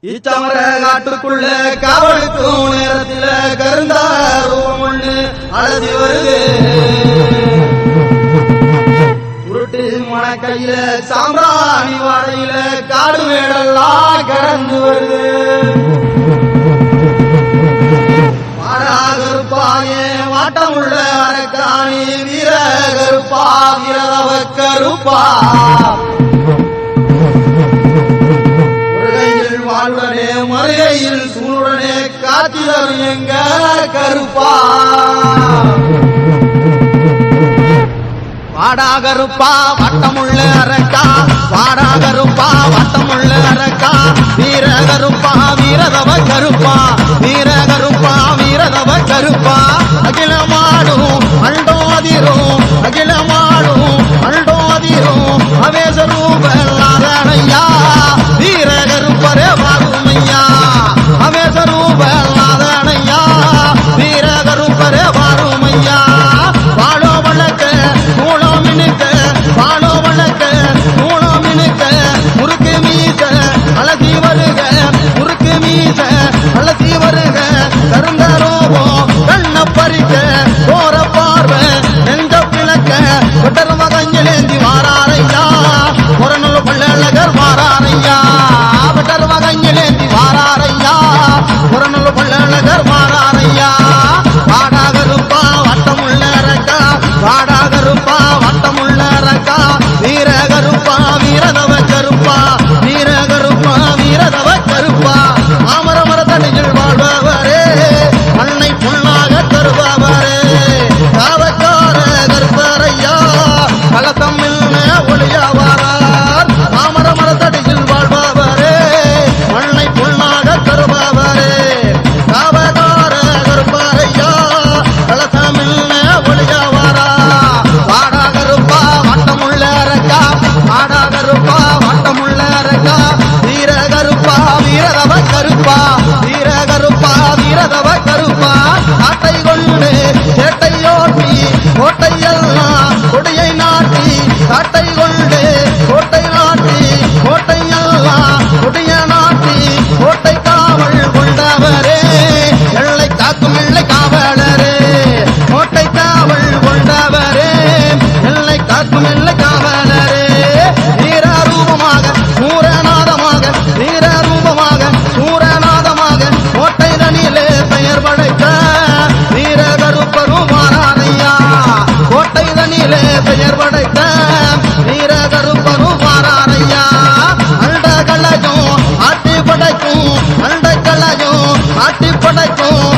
இச்சமர காட்டுக்குள்ள காவலுக்கும் நேரத்தில் கருந்தாரூபம் ஒண்ணு அழதி வருது. உருட்டு மணக்கையில சாம்பிராணி வாழையில காடு மேடெல்லாம் கடந்து வருது. கருப்பாயே வாட்டமுள்ள அரக்காணி வீர கருப்பா வீரதவ கருப்பா வாழ்வனே மறுகையில் சூழனே காட்சி தரும் எங்க கருப்பா. வாடா கருப்பா வட்டமுள்ள அரக்கா வாடா கருப்பா வட்டமுள்ள அரக்கா வீர கருப்பா வீரதவ கருப்பா வீர கருப்பா வீரதவ கருப்பா அகிலமாடும் அண்டோதிரும் அகிலமாடும் அண்டோதிரும் அவேசரூபல்லாதனையா வீர கருப்பரே வாருமையா அவேசரூபல்லாதனையா வீர கருப்பரே வாருமையா. வாழோ வழக்க மூளோ மினுக்க வாழோ வழக்க மூளோ மினுக்க முறுக்கு மீச அழகி வருக முறுக்கு மீச அழகி வருக கருந்தரோபோ கண்ண பறிக்க போற பார்வை நெஞ்ச பிளக்க கொட்டர் மகஞ்சலேந்தி வாராரையா ஒரு நல்ல பள்ளழகர் வாராரையா கொட்டர் மகஞ்சலேந்தி வாராரையா ஒரு நல்ல பள்ளழகர் வாராரையா. வாடாகருப்பா வட்டமுள்ள அரக்கா வாடாகருப்பா வட்டமுள்ள அரக்கா வீர கருப்பா வீரதவ கருப்பா வீர கருப்பா வீரதவ கருப்பா. மாமர மரத்தடியில் வாழ்பவரே மண்ணை புண்ணாக தருபவரே காவக்கார கருப்பரையா கலத்தமிழ் ஒளியவாரார். மாமர மரத்தடியில் வாழ்பவரே மண்ணை புண்ணாக தருபவரே காவக்கார கருப்பரையா கலத்தமிழ் ஒளியவாரா. வாடாகருப்பா வட்டமுள்ள அரக்கா வாடாகருப்பா வட்டமுள்ள அரக்கா வீர கருப்பா வீரதவ கருப்பா வீர கருப்பா வீரதவ கருப்பா. காட்டை கொண்டு சேட்டையோட்டி கோட்டையெல்லாம் கொடியை நாட்டி காட்டை கொண்டு கோட்டை நாட்டி கோட்டையெல்லாம் கொடிய நாட்டி கோட்டை காவல் கொண்டவரே எல்லை காக்கும் எல்லை காவலரே கோட்டை காவல் கொண்டவரே எல்லை காக்கும் எல்லை காவலரே. வீரரூபமாக சூரநாதமாக வீரரூபமாக சூரநாதமாக கோட்டை தனியிலே பெயர் படைத்த வீர கருப்பரும் வாராரையா கோட்டை தனியிலே பெயர் படைத்த வீர கருப்பரும் வாராரையா. அண்ட களையும் ஆட்டி படைக்கும் அண்ட களையும் ஆட்டி படைக்கும்